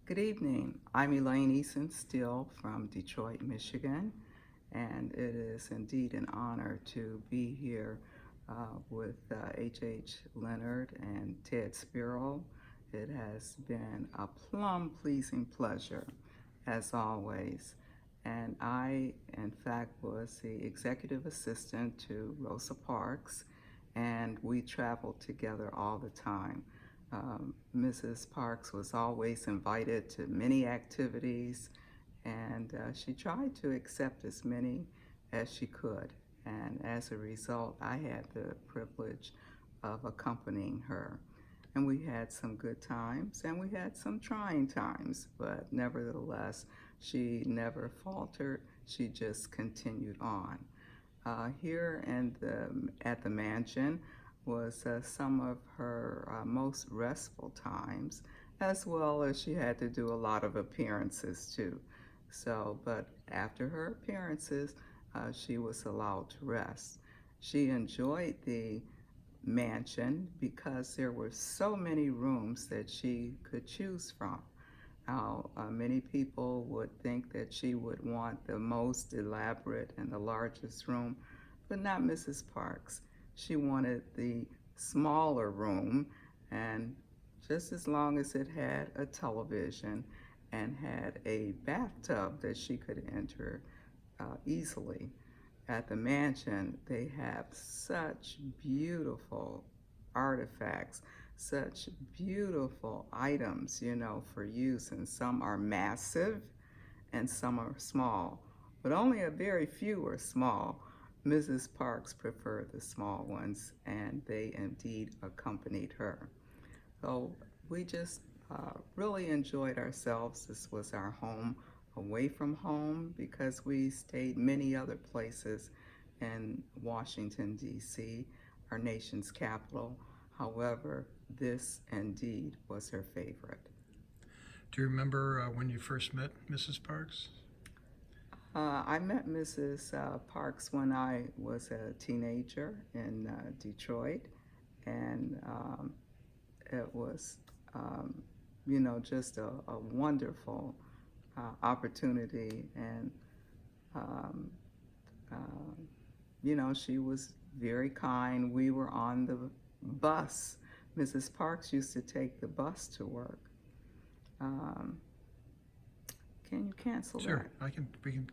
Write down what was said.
Good evening. I'm Elaine Steele from Detroit, Michigan, and it is indeed an honor to be here with H. Leonard and Ted Spiro. It has been a plum pleasing pleasure, as always. And I, in fact, was the executive assistant to Rosa Parks, and we traveled together all the time. Mrs. Parks was always invited to many activities, and she tried to accept as many as she could. And as a result, I had the privilege of accompanying her. And we had some good times and we had some trying times, but nevertheless, she never faltered. She just continued on. Here at the mansion was some of her most restful times, as well as she had to do a lot of appearances too. So, but after her appearances, she was allowed to rest. She enjoyed the mansion because there were so many rooms that she could choose from. Now, many people would think that she would want the most elaborate and the largest room, but not Mrs. Parks. She wanted the smaller room, and just as long as it had a television and had a bathtub that she could enter easily. At the mansion, they have such beautiful artifacts, such beautiful items, for use, and some are massive and some are small, but only a very few are small. Mrs. Parks preferred the small ones, and they indeed accompanied her. So we just really enjoyed ourselves. This was our home away from home because we stayed many other places in Washington, D.C., our nation's capital. However, this indeed was her favorite. Do you remember when you first met Mrs. Parks? I met Mrs. Parks when I was a teenager in Detroit, and it was, um, just a wonderful opportunity. And, um, uh, she was very kind. We were on the bus. Mrs. Parks used to take the bus to work. Um, can you cancel Sure, that? we can